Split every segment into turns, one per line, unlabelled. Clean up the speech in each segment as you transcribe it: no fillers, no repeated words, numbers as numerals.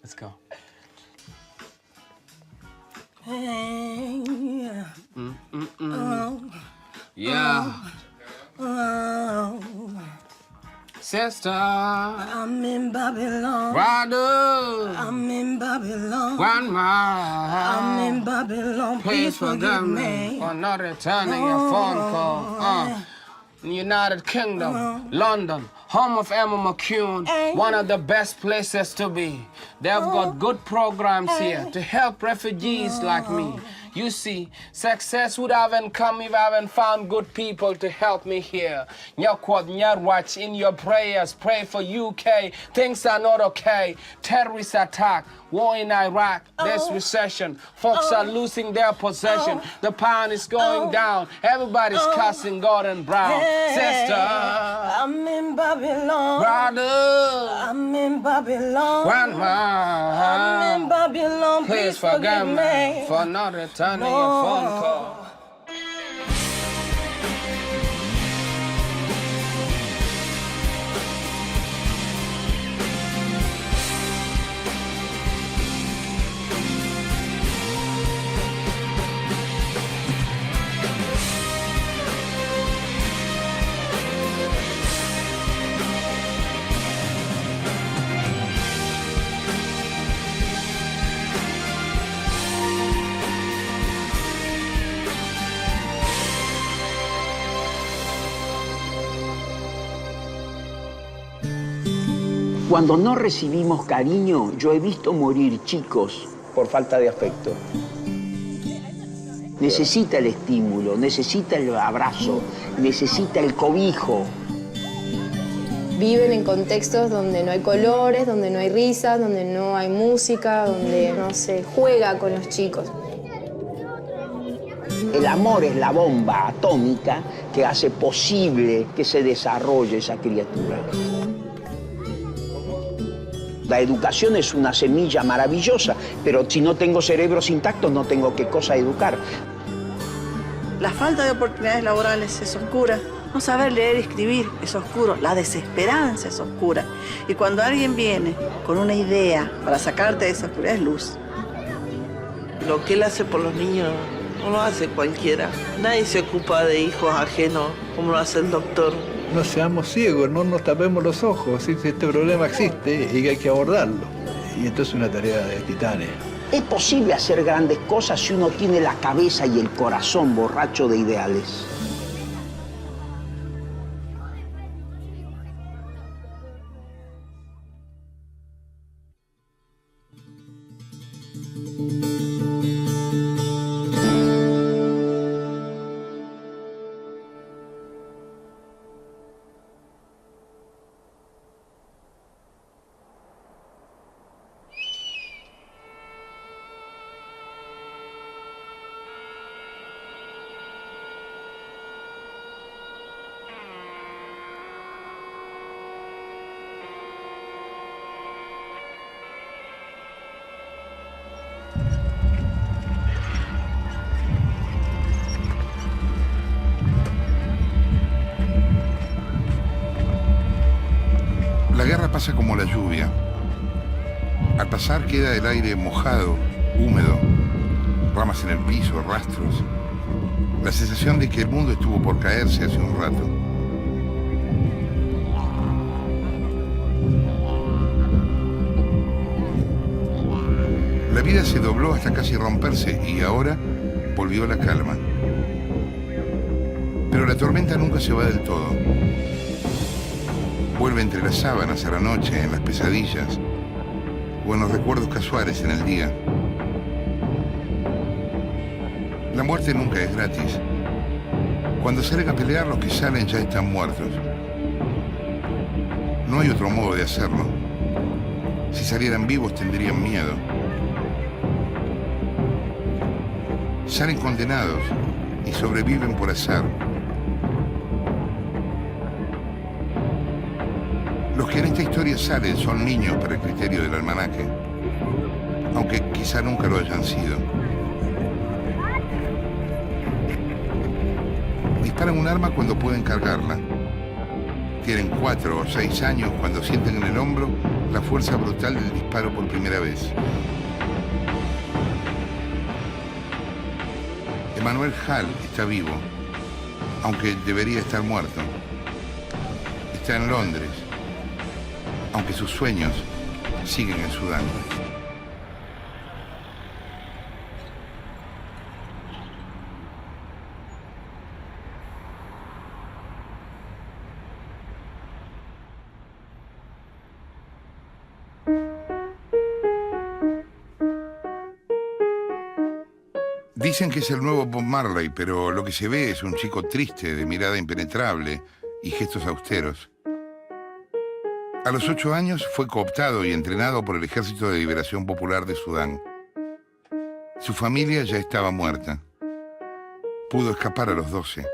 Let's go.
Hey,
Yeah. Sister.
I'm in Babylon.
Brother.
I'm in Babylon.
Grandma.
I'm in Babylon.
Please forgive me for not returning your phone call. United Kingdom, London, home of Emma McCune, one of the best places to be. They've got good programs here to help refugees like me. You see, success would haven't come if I haven't found good people to help me here. Watch in your prayers, pray for UK. Things are not okay. Terrorist attack, war in Iraq, there's recession. Folks are losing their possession. The pound is going down. Everybody's cussing Gordon Brown. Sister,
I'm in Babylon.
Brother,
I'm in Babylon.
Grandma,
I'm in Babylon.
please forgive me for not returning your phone call.
Cuando no recibimos cariño, yo he visto morir chicos por falta de afecto. Necesita el estímulo, necesita el abrazo, necesita el cobijo.
Viven en contextos donde no hay colores, donde no hay risas, donde no hay música, donde no se juega con los chicos.
El amor es la bomba atómica que hace posible que se desarrolle esa criatura. La educación es una semilla maravillosa, pero si no tengo cerebros intactos no tengo qué cosa educar.
La falta de oportunidades laborales es oscura. No saber leer y escribir es oscuro. La desesperanza es oscura. Y cuando alguien viene con una idea para sacarte de esa oscuridad es luz.
Lo que él hace por los niños no lo hace cualquiera. Nadie se ocupa de hijos ajenos como lo hace el doctor.
No seamos ciegos, no nos tapemos los ojos. Este problema existe y hay que abordarlo. Y esto es una tarea de titanes.
Es posible hacer grandes cosas si uno tiene la cabeza y el corazón borracho de ideales.
La guerra pasa como la lluvia. Al pasar queda el aire mojado, húmedo, ramas en el piso, rastros. La sensación de que el mundo estuvo por caerse hace un rato. La vida se dobló hasta casi romperse y ahora volvió la calma. Pero la tormenta nunca se va del todo. Vuelve entre las sábanas a la noche, en las pesadillas, o en los recuerdos casuales en el día. La muerte nunca es gratis. Cuando salen a pelear, los que salen ya están muertos. No hay otro modo de hacerlo. Si salieran vivos tendrían miedo. Salen condenados y sobreviven por azar. Los que en esta historia salen son niños para el criterio del almanaque, aunque quizá nunca lo hayan sido. Disparan un arma cuando pueden cargarla. Tienen 4 o 6 años cuando sienten en el hombro la fuerza brutal del disparo por primera vez. Emanuel Hall está vivo, aunque debería estar muerto. Está en Londres, aunque sus sueños siguen en Sudán. Dicen que es el nuevo Bob Marley, pero lo que se ve es un chico triste, de mirada impenetrable y gestos austeros. A los 8 años fue cooptado y entrenado por el Ejército de Liberación Popular de Sudán. Su familia ya estaba muerta. Pudo escapar a los 12.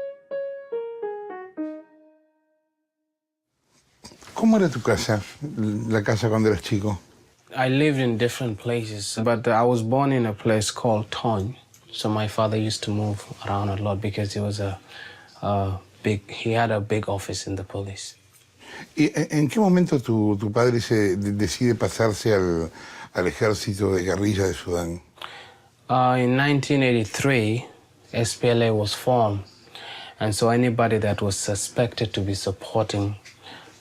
¿Cómo era tu casa, la casa cuando eras chico?
I lived in different places, but I was born in a place called Todos. So my father used to move around a lot because he was he had a big office in the police.
¿Y en qué momento tu padre decide pasarse al ejército de guerrilla de Sudán?
In 1983, SPLA was formed, and so anybody that was suspected to be supporting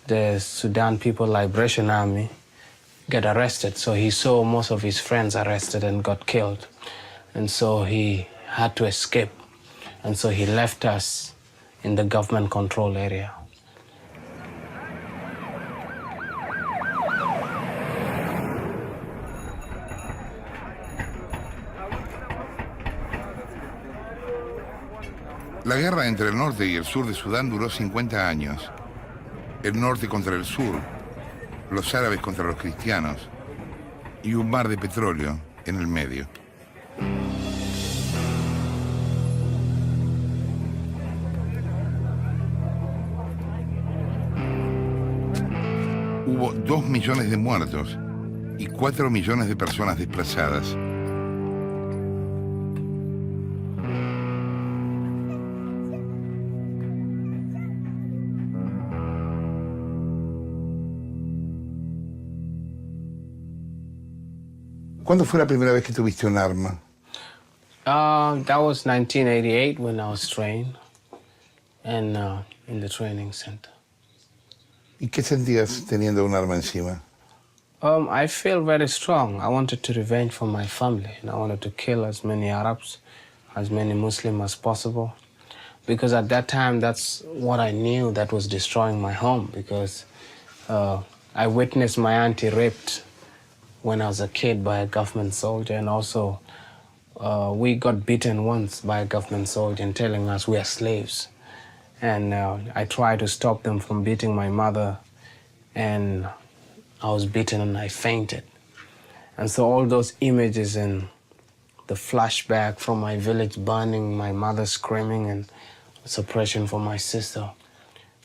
the Sudan People Liberation Army get arrested. So he saw most of his friends arrested and got killed. And so he had to escape. And so he left us in the government control area.
La guerra entre el norte y el sur de Sudán duró 50 años. El norte contra el sur, los árabes contra los cristianos y un mar de petróleo en el medio. Hubo 2 millones de muertos y 4 millones de personas desplazadas. ¿Cuándo fue la primera vez que tuviste un arma?
That was 1988 when I was trained and in the training center.
¿Y qué sentías teniendo un arma encima?
I feel very strong. I wanted to revenge for my family, and I wanted to kill as many Arabs, as many Muslims as possible. Because at that time, that's what I knew that was destroying my home, because I witnessed my auntie raped when I was a kid by a government soldier, and also we got beaten once by a government soldier and telling us we are slaves. And I tried to stop them from beating my mother, and I was beaten and I fainted. And so all those images and the flashback from my village burning, my mother screaming, and suppression for my sister,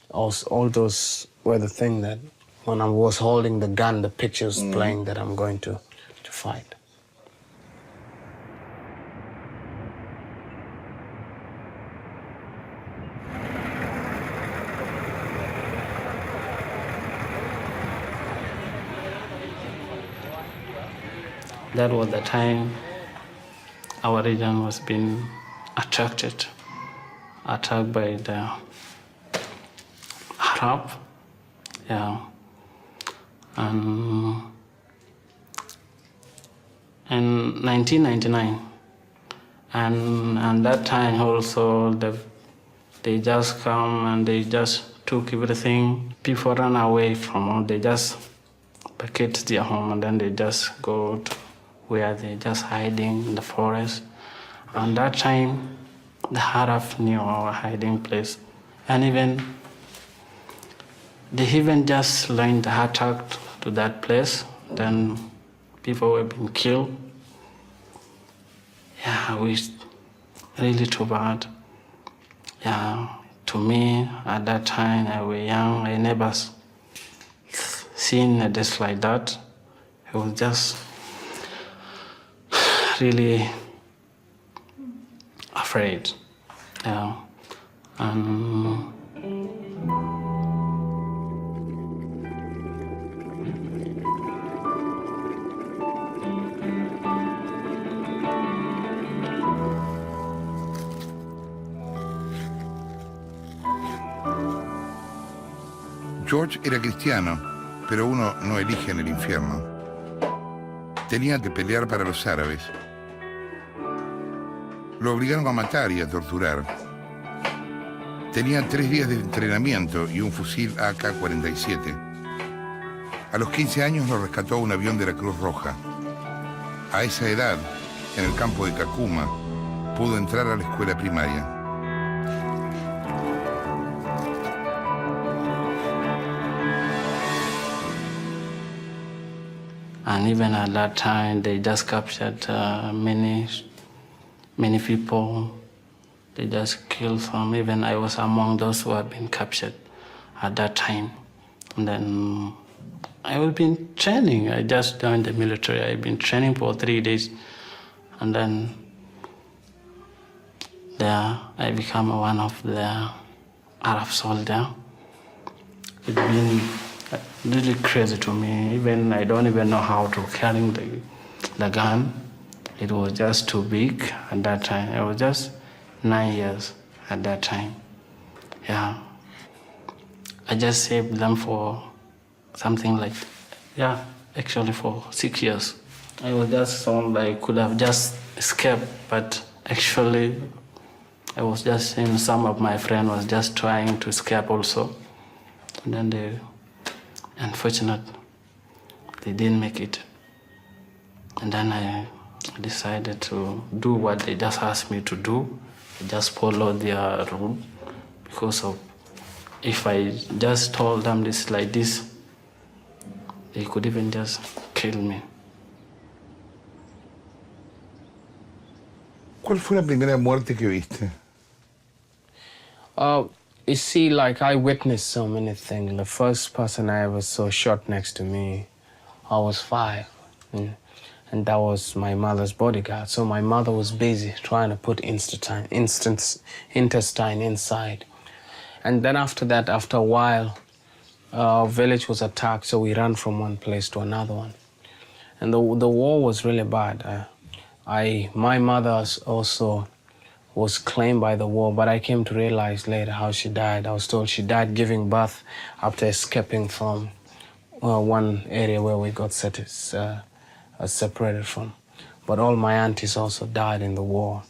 all those were the things that when I was holding the gun, the pictures playing that I'm going to fight. That was the time our region was being attacked by the Arab, yeah. And in 1999, and that time also they just come and they just took everything. People ran away from home. They just vacate their home and then they just go to where they just hiding in the forest. And that time, the Arab knew our hiding place. And they even just lined the attack to that place. Then people were being killed. Yeah, we really too bad. Yeah, to me, at that time, I was young. I never seen a death like that. It was just really afraid. Yeah.
George era cristiano, pero uno no elige en el infierno. Tenía que pelear para los árabes. Lo obligaron a matar y a torturar. Tenía 3 días de entrenamiento y un fusil AK-47. A los 15 años lo rescató un avión de la Cruz Roja. A esa edad, en el campo de Kakuma, pudo entrar a la escuela primaria.
And even at that time, they just captured many people. They just killed some. Even I was among those who had been captured at that time. And then I was been training. I just joined the military. I've been training for 3 days. And then there I became one of the Arab soldiers. It's been really crazy to me. Even I don't even know how to carry the gun. It was just too big at that time. I was just 9 years at that time. Yeah. I just saved them for something like, actually for 6 years. I was just someone I could have just escaped, but actually I was just seeing some of my friends was just trying to escape also. And then they, unfortunately, they didn't make it. And then I decided to do what they just asked me to do. I just followed their rule because of if I just told them this like this, they could even just kill me.
¿Cuál fue la primera muerte que viste?
You see, like, I witnessed so many things. The first person I ever saw shot next to me, I was 5. And that was my mother's bodyguard. So my mother was busy trying to put intestine inside. And then after that, after a while, our village was attacked, so we ran from one place to another one. And the war was really bad. My mother also was claimed by the war, but I came to realize later how she died. I was told she died giving birth after escaping from one area where we got separated from. But all my aunties also died in the war.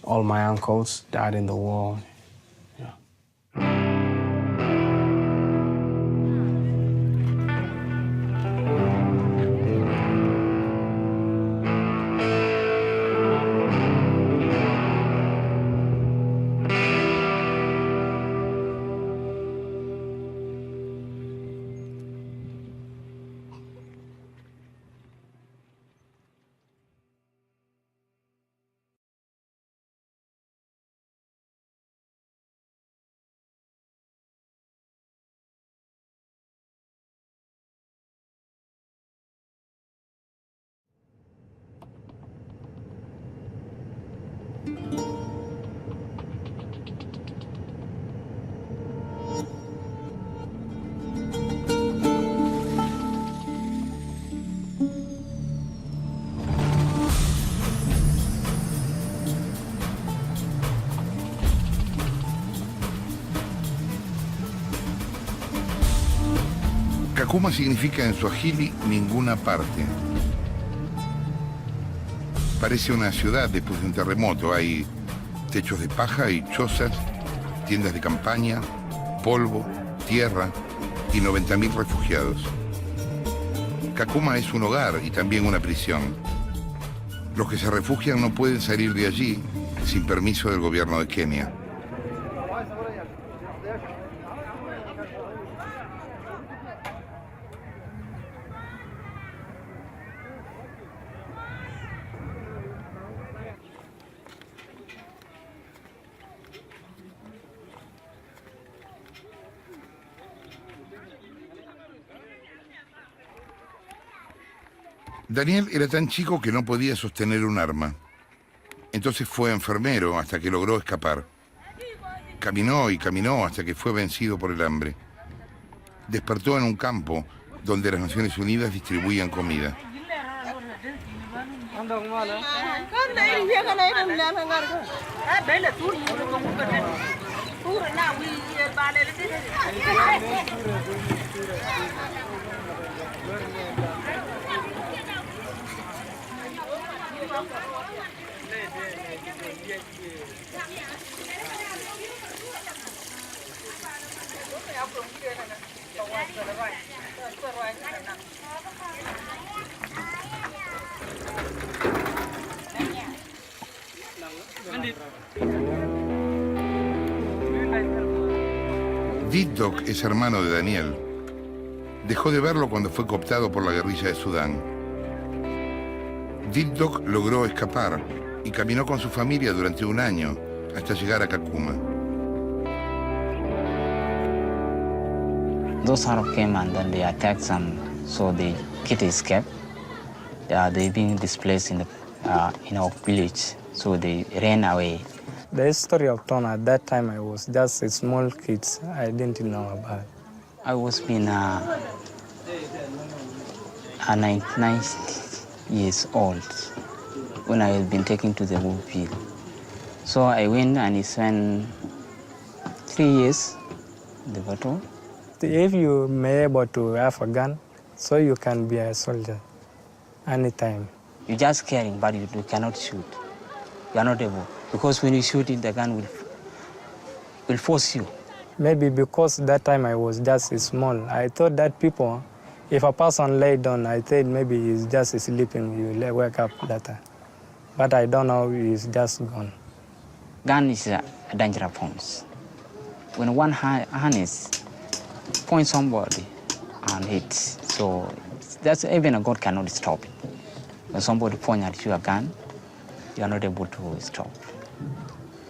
All my uncles died in the war.
Kakuma significa en suajili ninguna parte. Parece una ciudad después de un terremoto. Hay techos de paja y chozas, tiendas de campaña, polvo, tierra y 90.000 refugiados. Kakuma es un hogar y también una prisión. Los que se refugian no pueden salir de allí sin permiso del gobierno de Kenia. Daniel era tan chico que no podía sostener un arma. Entonces fue enfermero hasta que logró escapar. Caminó y caminó hasta que fue vencido por el hambre. Despertó en un campo donde las Naciones Unidas distribuían comida. Dog es hermano de Daniel. Dejó de verlo cuando fue cooptado por la guerrilla de Sudán. Dog logró escapar y caminó con su familia durante un año hasta llegar a Kakuma.
Those Arab came and then they attacked them, so the kid escaped. They being displaced in our village, so they ran away.
The history of Tona, at that time I was just a small kid. I didn't know about it.
I was being 99 years old when I had been taken to the war field. So I went and I spent 3 years in the battle.
If you may able to have a gun, so you can be a soldier anytime.
You're just carrying, but you cannot shoot. You are not able. Because when you shoot it, the gun will force you.
Maybe because that time I was just small, I thought that people, if a person lay down, I thought maybe he's just sleeping, you wake up that time. But I don't know, he's just gone.
Gun is a dangerous point. When one hand is point somebody and hit, so that's even a God cannot stop it. When somebody point at you a gun, you are not able to stop.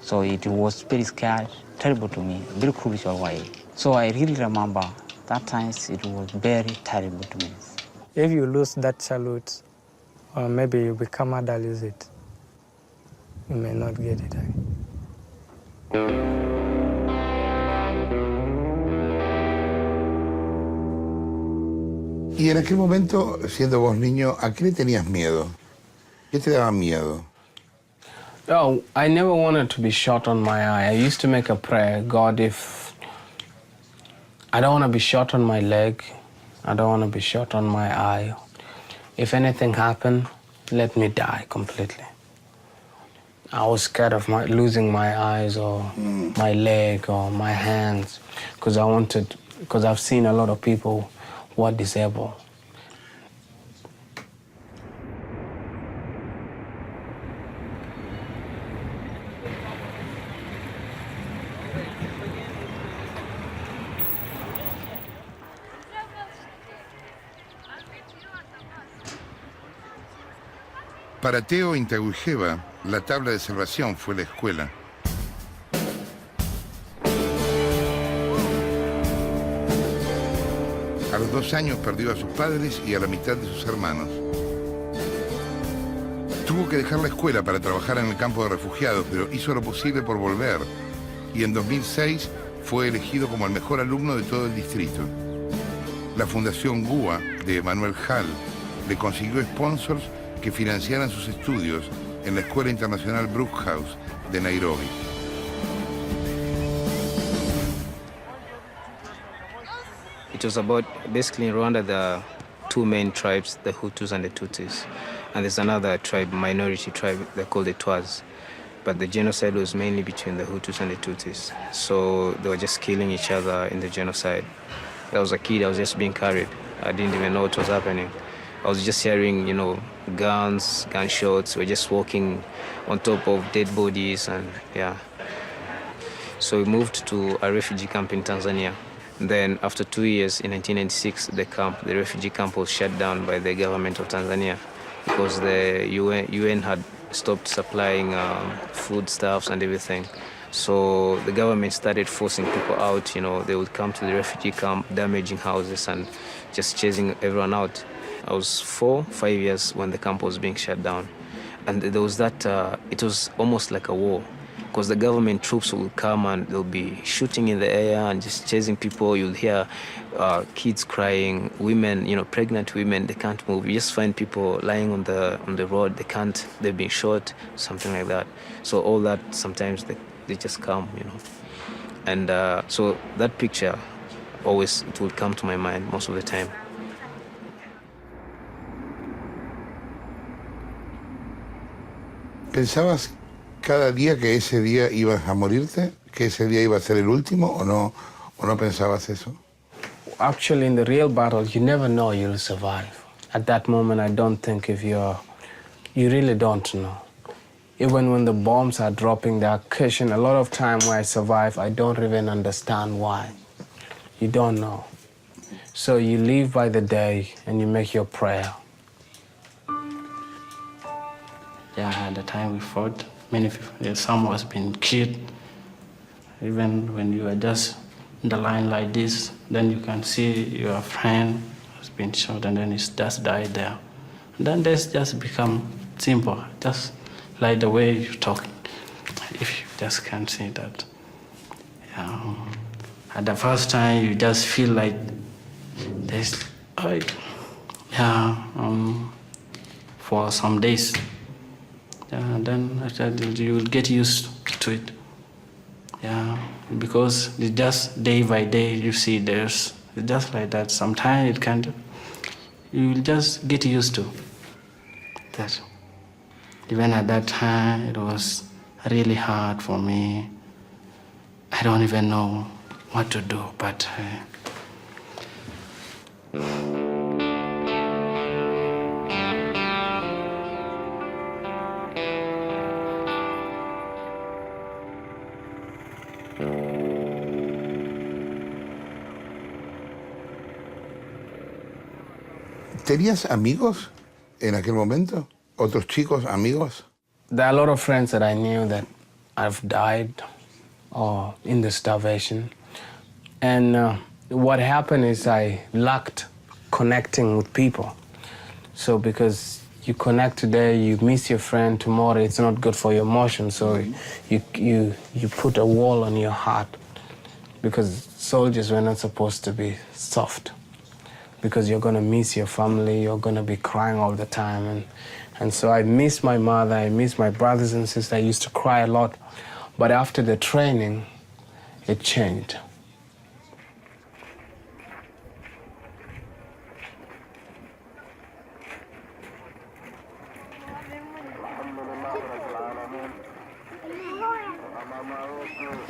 So it was very scary, terrible to me, very crucial way. So I really remember that times it was very terrible to me.
If you lose that childhood, or maybe you become adult, is it? You may not get it again.
Y en aquel momento, siendo vos niño, ¿a qué le tenías miedo? ¿Qué te daba miedo?
Oh, I never wanted to be shot on my eye. I used to make a prayer, God, if I don't want to be shot on my leg, I don't want to be shot on my eye. If anything happened, let me die completely. I was scared of losing my eyes or my leg or my hands because I've seen a lot of people who are disabled.
Para Teo Intagujeva, la tabla de salvación fue la escuela. A los 2 años perdió a sus padres y a la mitad de sus hermanos. Tuvo que dejar la escuela para trabajar en el campo de refugiados, pero hizo lo posible por volver. Y en 2006 fue elegido como el mejor alumno de todo el distrito. La Fundación GUA de Manuel Hall le consiguió sponsors que financiaran sus estudios en la Escuela Internacional Brookhouse de Nairobi.
It was about, basically in Rwanda, there are 2 main tribes, the Hutus and the Tutsis. And there's another tribe, minority tribe, they're called the Twas. But the genocide was mainly between the Hutus and the Tutsis. So they were just killing each other in the genocide. I was a kid, I was just being carried. I didn't even know what was happening. I was just hearing, guns, gunshots. We're just walking on top of dead bodies and yeah. So we moved to a refugee camp in Tanzania. Then after 2 years, in 1996, the refugee camp was shut down by the government of Tanzania because the UN had stopped supplying foodstuffs and everything. So the government started forcing people out. They would come to the refugee camp, damaging houses and just chasing everyone out. I was 4-5 years when the camp was being shut down. And there was it was almost like a war because the government troops will come and they'll be shooting in the air and just chasing people. You'll hear kids crying, women, pregnant women, they can't move. You just find people lying on the road, they've been shot, something like that. So all that, sometimes they just come, And so that picture always, it will come to my mind most of the time.
¿Pensabas cada día que ese día ibas a morirte? ¿Que ese día iba a ser el último o no pensabas eso?
Actually, in the real battle, you never know you'll survive. At that moment, I don't think you really don't know. Even when the bombs are dropping, the occasion, a lot of time where I survive, I don't even understand why. You don't know. So you live by the day and you make your prayer.
Yeah, at the time we fought, many people, some was been killed. Even when you are just in the line like this, then you can see your friend has been shot and then he's just died there. And then this just become simple, just like the way you talk. If you just can't see that. At the first time, you just feel like there's, for some days. Then after you will get used to it. Yeah, because it's just day by day you see it's just like that. Sometimes you will just get used to that. Even at that time, it was really hard for me. I don't even know what to do, but
¿Tenías amigos en aquel momento? ¿Otros chicos, amigos?
There are a lot of friends that I knew that have died or in the starvation. And what happened is I lacked connecting with people. So because you connect today, you miss your friend, tomorrow it's not good for your emotions. So you put a wall on your heart because soldiers were not supposed to be soft. Because you're gonna miss your family, you're gonna be crying all the time. And so I miss my mother, I miss my brothers and sisters. I used to cry a lot. But after the training, it changed.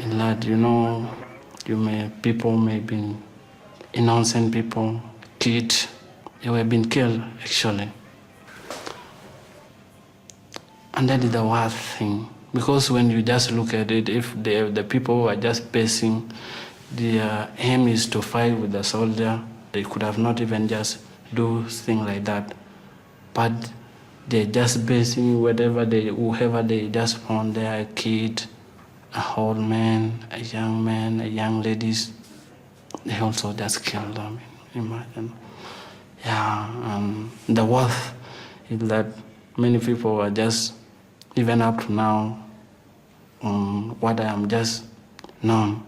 a lot, people may be innocent people, kids, they were being killed, actually. And that is the worst thing. Because when you just look at it, if the people are just basing, their aim is to fight with the soldier, they could have not even just do things like that. But they're just basing whoever they just found there, a kid, a old man, a young ladies, they also just killed them, imagine. The worst is that many people are just, even up to now, what I am just known,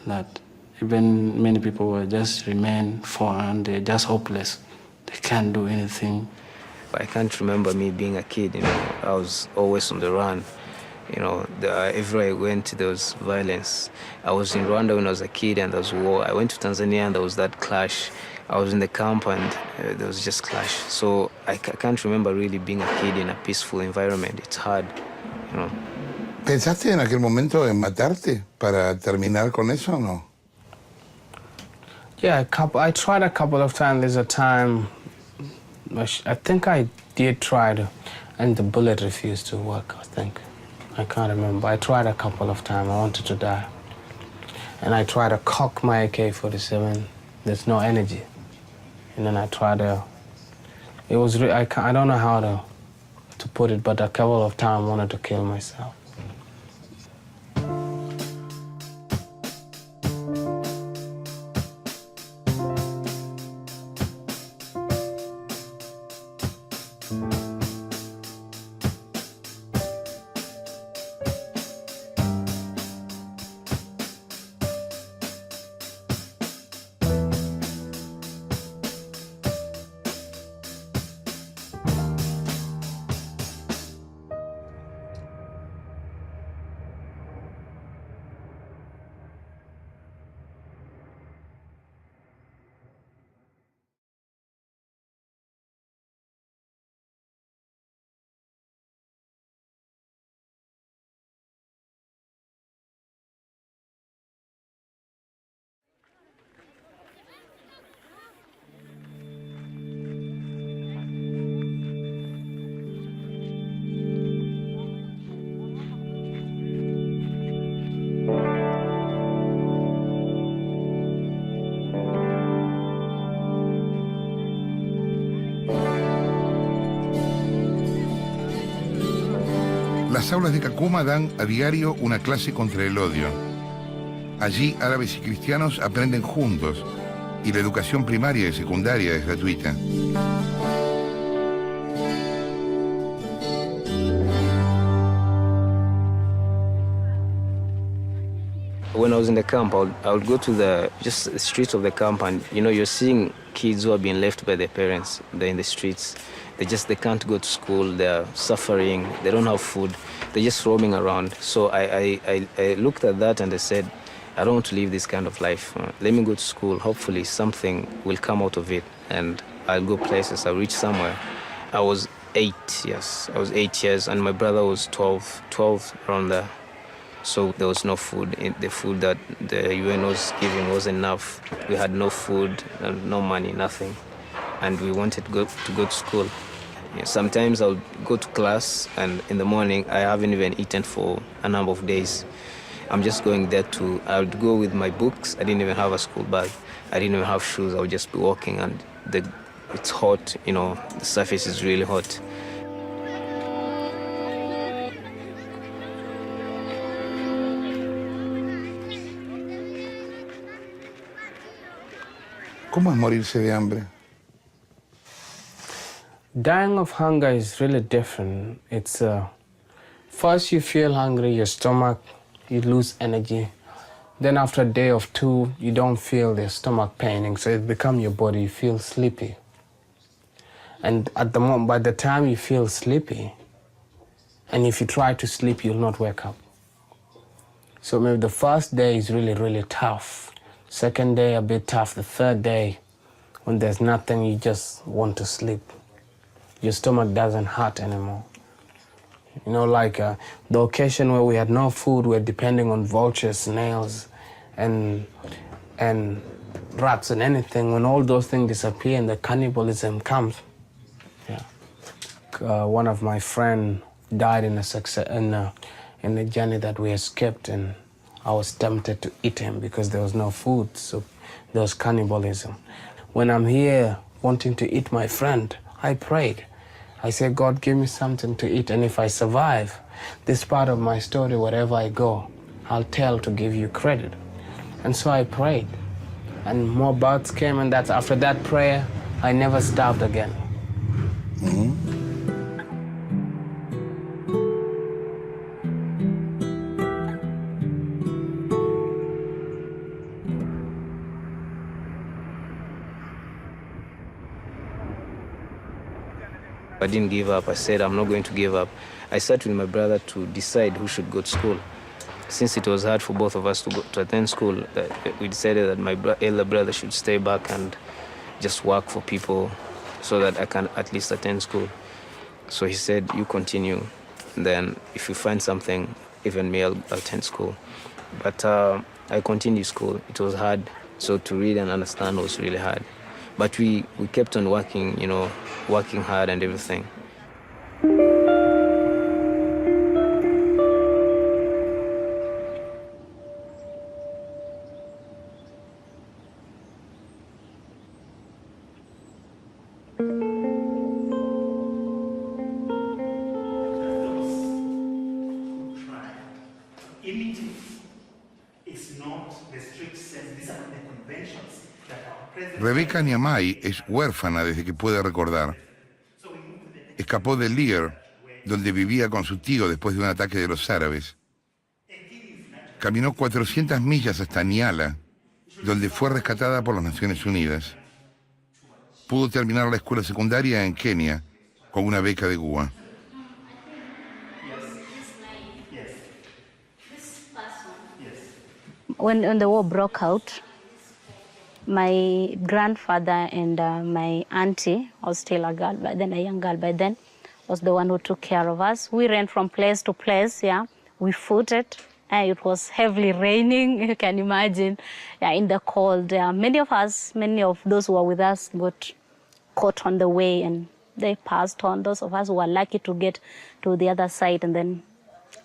that even many people will just remain and they're just hopeless. They can't do anything.
I can't remember me being a kid, I was always on the run. Everywhere I went, there was violence. I was in Rwanda when I was a kid and there was war. I went to Tanzania and there was that clash. I was in the camp and there was just clash. So I can't remember really being a kid in a peaceful environment. It's hard,
¿Pensaste en aquel momento en matarte para terminar con eso o no?
Yeah, I tried a couple of times. There's a time, I think I did try to, and the bullet refused to work, I think. I can't remember. I tried a couple of times. I wanted to die. And I tried to cock my AK-47. There's no energy. And then I tried to, I don't know how to put it, but a couple of times I wanted to kill myself.
Las aulas de Kakuma dan a diario una clase contra el odio. Allí árabes y cristianos aprenden juntos y la educación primaria y secundaria es gratuita.
When I was in the camp, I would go to the streets of the camp, and you're seeing kids who are being left by their parents. They're in the streets. They can't go to school. They're suffering. They don't have food. They're just roaming around. So I looked at that and I said, I don't want to live this kind of life. Let me go to school. Hopefully something will come out of it, and I'll go places. I'll reach somewhere. I was 8 years. I was 8 years, and my brother was 12 around there. So there was no food. The food that the UN was giving wasn't enough. We had no food, no money, nothing. And we wanted to go to school. Sometimes I'll go to class, and in the morning I haven't even eaten for a number of days. I'm just going there I would go with my books. I didn't even have a school bag. I didn't even have shoes. I would just be walking, and it's hot, the surface is really hot.
¿Cómo es morirse de hambre?
Dying of hunger is really different. It's first you feel hungry, your stomach, you lose energy. Then after a day or two, you don't feel the stomach paining, so it becomes your body, you feel sleepy. And at the moment, by the time you feel sleepy, and if you try to sleep, you'll not wake up. So maybe the first day is really, really tough. Second day, a bit tough. The third day, when there's nothing, you just want to sleep. Your stomach doesn't hurt anymore. Like the occasion where we had no food, we're depending on vultures, snails, and rats and anything. When all those things disappear and the cannibalism comes, one of my friends died in a journey that we escaped, and I was tempted to eat him because there was no food, so there was cannibalism. When I'm here wanting to eat my friend, I prayed. I said, God, give me something to eat, and if I survive this part of my story, wherever I go, I'll tell to give you credit. And so I prayed, and more birds came, and after that prayer, I never starved again.
Mm-hmm.
I didn't give up. I said, I'm not going to give up. I sat with my brother to decide who should go to school. Since it was hard for both of us to attend school, we decided that my elder brother should stay back and just work for people so that I can at least attend school. So he said, you continue. Then if you find something, even me, I'll attend school. But I continued school. It was hard. So to read and understand was really hard. But we kept on working, working hard and everything.
Rebeca Niamey es huérfana desde que puede recordar. Escapó de Lear, donde vivía con su tío después de un ataque de los árabes. Caminó 400 millas hasta Nyala, donde fue rescatada por las Naciones Unidas. Pudo terminar la escuela secundaria en Kenia con una beca de GUA.
When the war broke out, my grandfather and my auntie, I was still a girl by then, a young girl by then, was the one who took care of us. We ran from place to place, We footed. It was heavily raining, you can imagine, in the cold. Many of those who were with us got caught on the way and they passed on. Those of us who were lucky to get to the other side, and then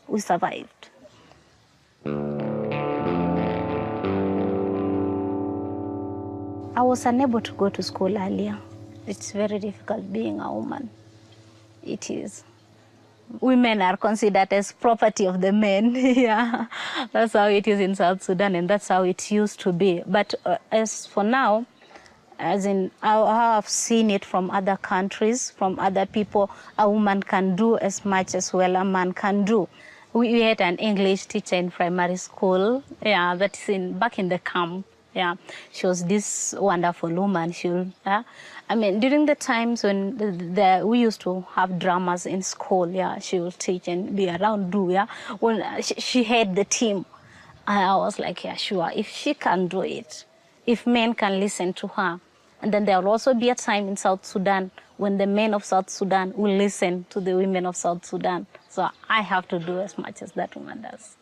we survived. I was unable to go to school earlier. It's very difficult being a woman. It is. women are considered as property of the men. Yeah, that's how it is in South Sudan, and that's how it used to be. But as for now, as in how I've seen it from other countries, from other people, a woman can do as much as well a man can do. We had an English teacher in primary school, yeah, that's back in the camp. Yeah, she was this wonderful woman. I mean, during the times when we used to have dramas in school, yeah, she would teach and be around, yeah. When she had the team, I was like, yeah, sure, if she can do it, if men can listen to her, and then there will also be a time in South Sudan when the men of South Sudan will listen to the women of South Sudan. So I have to do as much as that woman does.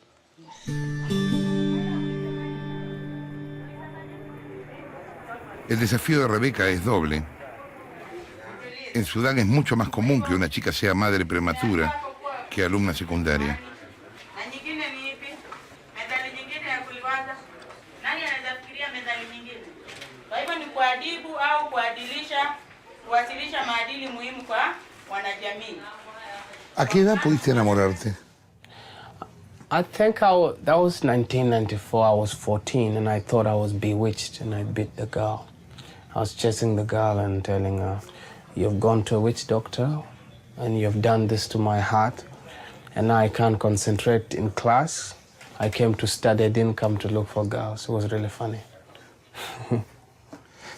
El desafío de Rebeca es doble. En Sudán es mucho más común que una chica sea madre prematura que alumna secundaria. ¿A qué edad pudiste enamorarte?
I think that was 1994. I was 14 and I thought I was bewitched and I beat the girl. I was chasing the girl and telling her, "You've gone to a witch doctor and you've done this to my heart and now I can't concentrate in class. I came to study, I didn't come to look for girls." It was really funny.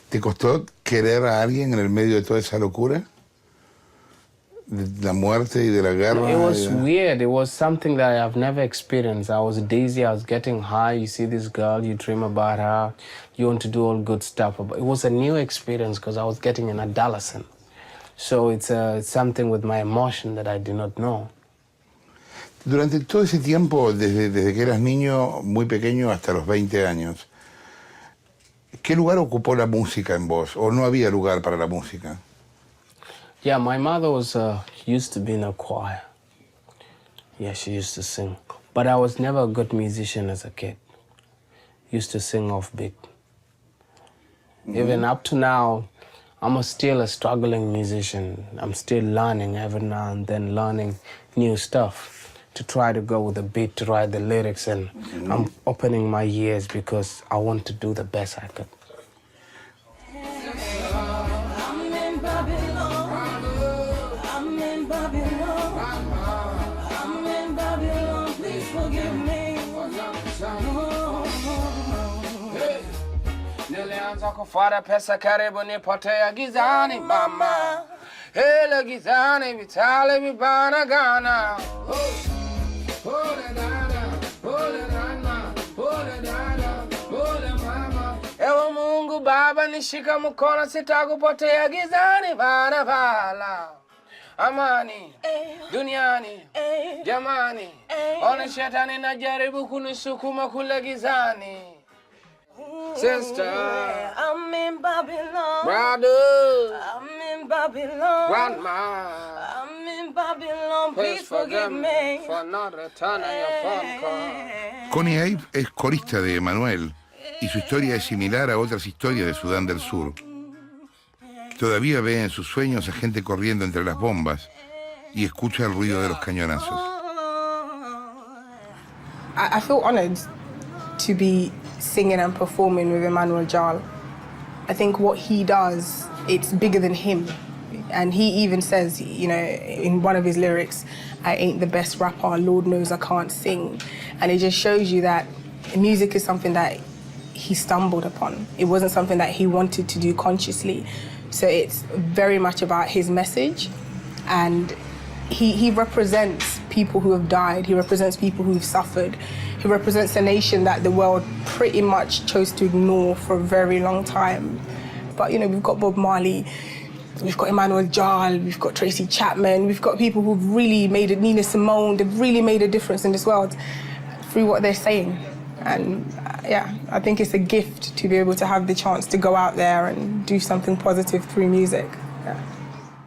¿Te costó querer a alguien en el medio de toda esa locura? De la muerte y de la guerra.
It was weird. It was something that I've never experienced. I was dizzy, I was getting high. You see this girl, you dream about her, you want to do all good stuff. But it was a new experience because I was getting an adolescent. So it's something with my emotion that I did not know.
Durante todo ese tiempo, desde que eras niño, muy pequeño, hasta los 20 años, ¿qué lugar ocupó la música en vos? ¿O no había lugar para la música?
Yeah, my mother used to be in a choir. Yeah, she used to sing. But I was never a good musician as a kid. Used to sing offbeat. Even up to now, I'm still a struggling musician. I'm still learning every now and then, learning new stuff to try to go with the beat, to write the lyrics, and I'm opening my ears because I want to do the best I could. Nilianza kufuata pesa karibu nipotea gizani mama. Hele gizani vitale vibana gana. Ewe Mungu Baba nishika mkono sitakupotea gizani bana bala. Amani duniani jamani. Ona shetani najaribu kunisukuma kule gizani. Sister,
I'm in Babylon.
Brother,
I'm in Babylon.
Grandma,
I'm in Babylon. Please forgive me
for not returning your phone call.
Connie Abe es corista de Emanuel y su historia es similar a otras historias de Sudán del Sur. Todavía ve en sus sueños a gente corriendo entre las bombas y escucha el ruido de los cañonazos.
I feel honored to be singing and performing with Emmanuel Jal. I think what he does, it's bigger than him. And he even says, you know, in one of his lyrics, "I ain't the best rapper, Lord knows I can't sing." And it just shows you that music is something that he stumbled upon. It wasn't something that he wanted to do consciously. So it's very much about his message. And he represents people who have died. He represents people who've suffered. He represents a nation that the world pretty much chose to ignore for a very long time. But, you know, we've got Bob Marley, we've got Emmanuel Jal, we've got Tracy Chapman, we've got people who've really made it, Nina Simone, they've really made a difference in this world through what they're saying. And yeah, I think it's a gift to be able to have the chance to go out there and do something positive through music. Yeah.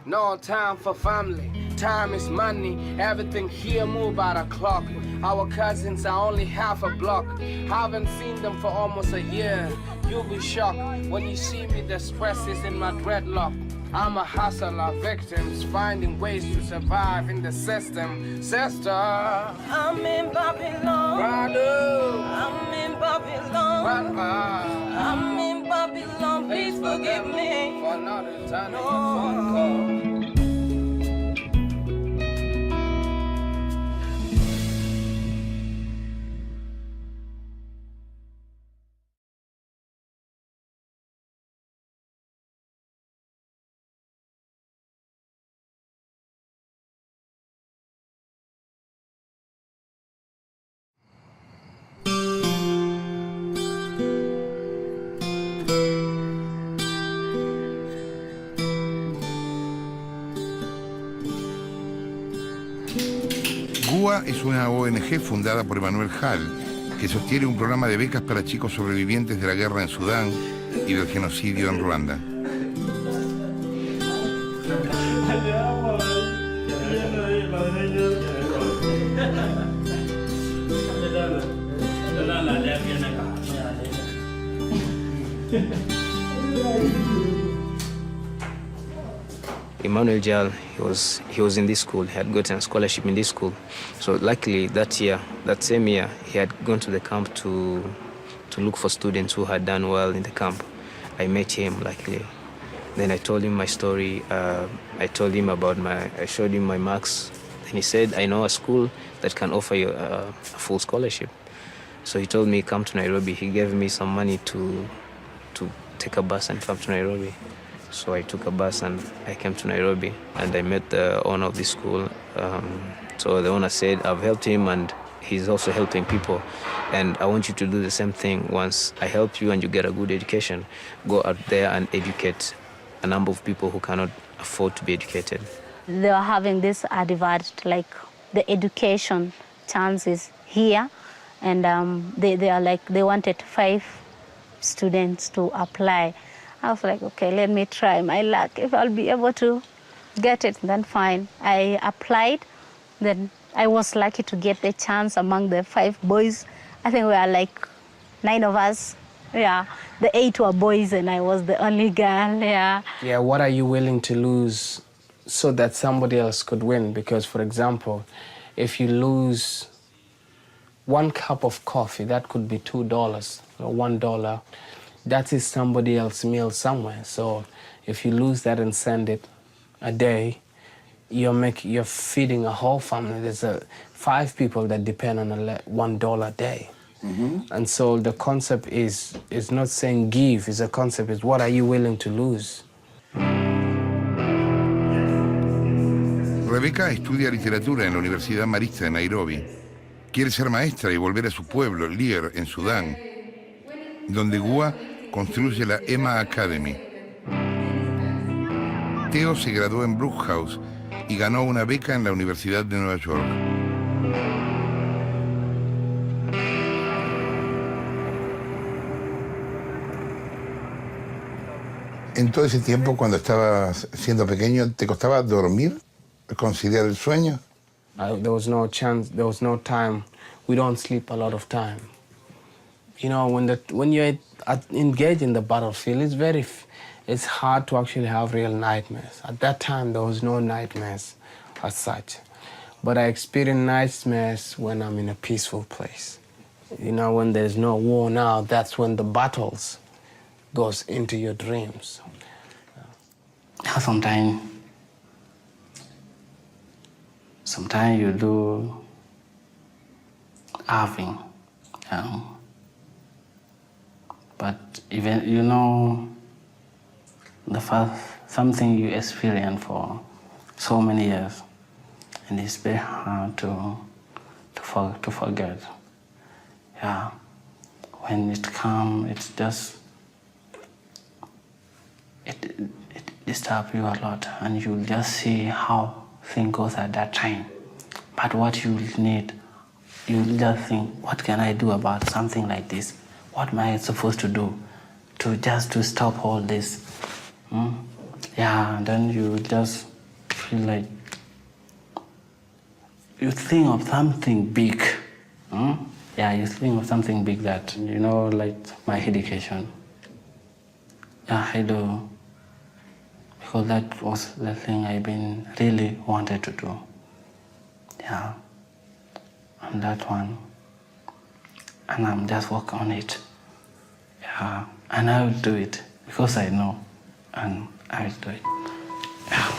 No time for family, time is money. Everything here move by the clock. Our cousins are only half a block. Haven't seen them for almost a year. You'll be shocked when you see me, the stress is in my dreadlock. I'm a hustler, victims finding ways to survive in the system. Sister,
I'm in Babylon.
Radu,
I'm in Babylon. I'm in Babylon. Please forgive me
for not returning your phone call.
GUA es una ONG fundada por Emanuel Hall, que sostiene un programa de becas para chicos sobrevivientes de la guerra en Sudán y del genocidio en Ruanda.
Emmanuel Jal, he was in this school. He had gotten a scholarship in this school. So luckily that same year, he had gone to the camp to look for students who had done well in the camp. I met him luckily. Then I told him my story. I showed him my marks. And he said, I know a school that can offer you a full scholarship. So he told me, come to Nairobi. He gave me some money to take a bus and come to Nairobi. So I took a bus and I came to Nairobi and I met the owner of this school. So the owner said, I've helped him and he's also helping people. And I want you to do the same thing. Once I help you and you get a good education, go out there and educate a number of people who cannot afford to be educated.
They are having this advert, like the education chances here. And they are like, they wanted 5 students to apply. I was like, okay, let me try my luck. If I'll be able to get it, then fine. I applied, then I was lucky to get the chance among the 5 boys. I think we are like 9 of us. Yeah, the 8 were boys and I was the only girl, yeah.
Yeah, what are you willing to lose so that somebody else could win? Because, for example, if you lose 1 cup of coffee, that could be $2 or $1. That is somebody else's meal somewhere. So if you lose that and send it a day, you're feeding a whole family. There's 5 people that depend on $1 a day. Mm-hmm. And so the concept is not saying give, it's a concept is what are you willing to lose?
Rebeca estudia literatura en la Universidad Marista de Nairobi. Quiere ser maestra y volver a su pueblo, Lier, en Sudán, donde GUA construye la Emma Academy. Theo se graduó en Brookhouse y ganó una beca en la Universidad de Nueva York. En todo ese tiempo, cuando estabas siendo pequeño, ¿te costaba dormir, conciliar el sueño?
There was no chance, there was no time. We don't sleep a lot of time. You know, when you're engaged in the battlefield, it's hard to actually have real nightmares. At that time, there was no nightmares as such. But I experience nightmares when I'm in a peaceful place. You know, when there's no war now, that's when the battles goes into your dreams.
Sometimes you do having, but even you know the first something you experience for so many years, and it's very hard to forget. Yeah, when it comes, it's just it disturbs you a lot, and you just see how things goes at that time. But what you need, you just think, what can I do about something like this? What am I supposed to do to stop all this? Yeah, and then you just feel like you think of something big. Yeah, you think of something big that, you know, like my education. Yeah, I do. because that was the thing I've been really wanted to do. Yeah, and that one, and I'm just working on it. Yeah, and I will do it because I know, and I will do it. Yeah.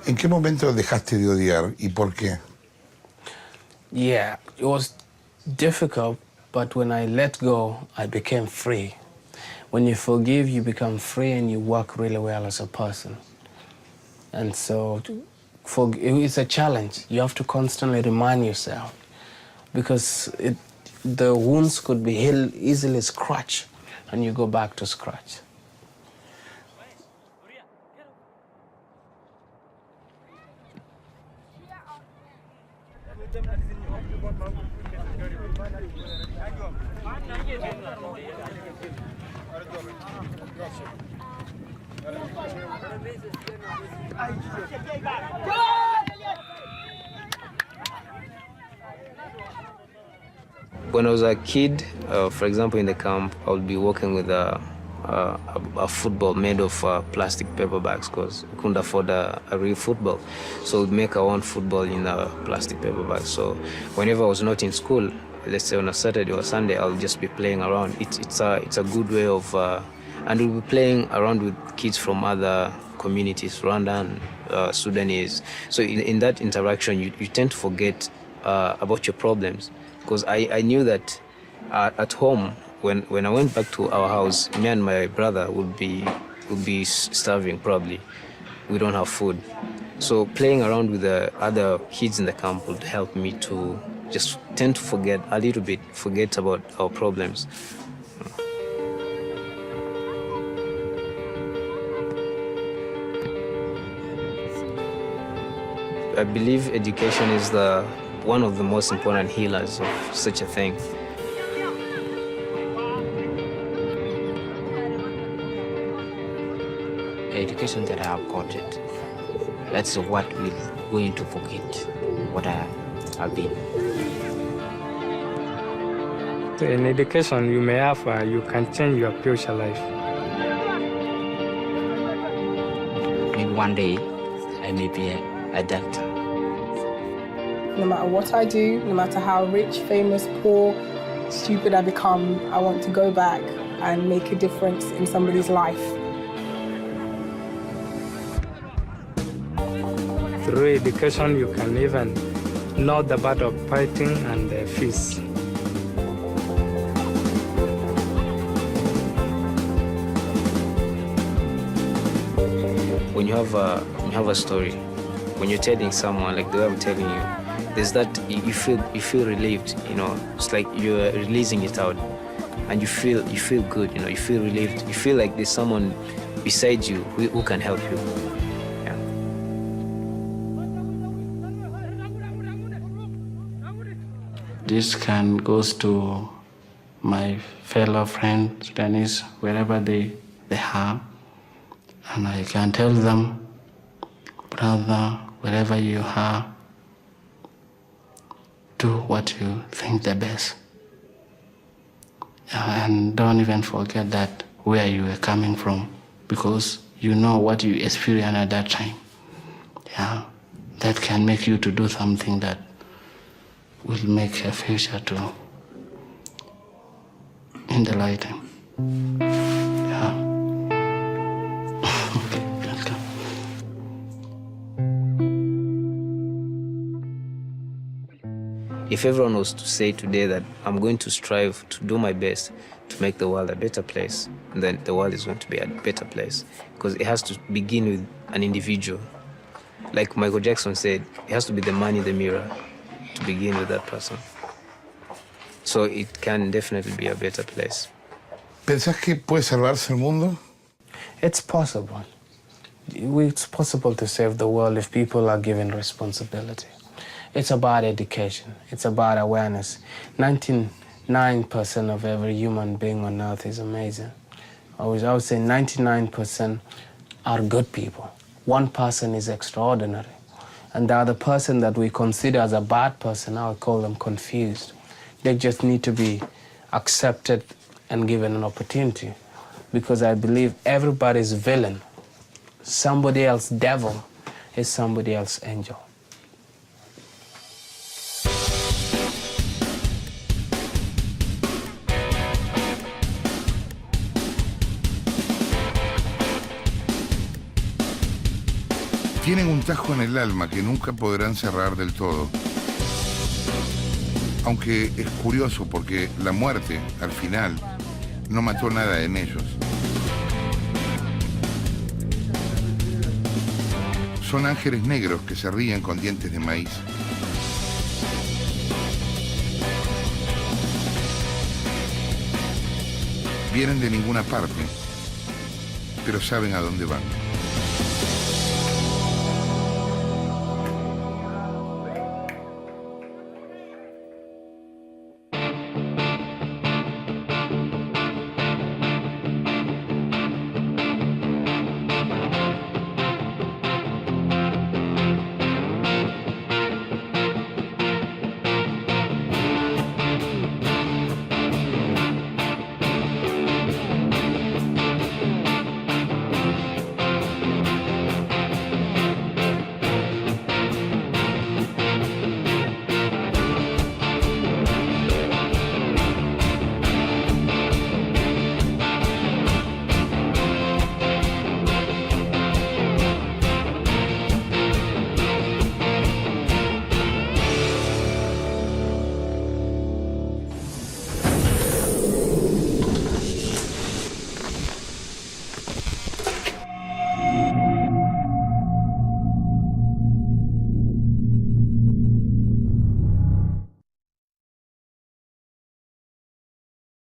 ¿En qué momento dejaste de odiar y por qué?
Yeah, it was difficult, but when I let go, I became free. When you forgive, you become free and you work really well as a person. And so it's a challenge. You have to constantly remind yourself because the wounds could be healed, easily scratched, and you go back to scratch.
When I was a kid, for example, in the camp, I would be working with a football made of plastic paper bags because we couldn't afford a real football. So we'd make our own football in a plastic paper bag. So whenever I was not in school, let's say on a Saturday or Sunday, I'll just be playing around. It's a good way of, and we'll be playing around with kids from other communities, Rwandan, Sudanese. So in that interaction, you tend to forget about your problems. Because I knew that at home, when I went back to our house, me and my brother would be starving probably. We don't have food. So playing around with the other kids in the camp would help me to just tend to forget a little bit, forget about our problems. I believe education is one of the most important healers of such a thing.
Education that I have got it, that's what we're going to forget what I have been.
In education, you may have, you can change your future life.
Maybe one day, I may be a doctor.
No matter what I do, no matter how rich, famous, poor, stupid I become, I want to go back and make a difference in somebody's life.
Through education, you can even know the part of fighting and peace.
When you have a story, when you're telling someone, like the way I'm telling you, there's that you feel relieved, you know. It's like you're releasing it out, and you feel good, you know. You feel relieved. You feel like there's someone beside you who can help you. Yeah.
This can goes to my fellow friends, Sudanese, wherever they are, and I can tell them, brother, wherever you are, do what you think the best. And don't even forget that where you are coming from, because you know what you experienced at that time. Yeah, that can make you to do something that will make a future to in the light. Yeah. Okay, welcome.
If everyone was to say today that I'm going to strive to do my best to make the world a better place, then the world is going to be a better place. Because it has to begin with an individual. Like Michael Jackson said, it has to be the man in the mirror to begin with that person. So it can definitely be a better place.
¿Pensás que puede salvarse el mundo?
It's possible. It's possible to save the world if people are given responsibility. It's about education. It's about awareness. 99% of every human being on earth is amazing. I would say 99% are good people. One person is extraordinary. And the other person that we consider as a bad person, I would call them confused. They just need to be accepted and given an opportunity. Because I believe everybody's villain, somebody else's devil, is somebody else's angel.
Tienen un tajo en el alma que nunca podrán cerrar del todo. Aunque es curioso porque la muerte, al final, no mató nada en ellos. Son ángeles negros que se ríen con dientes de maíz. Vienen de ninguna parte, pero saben a dónde van.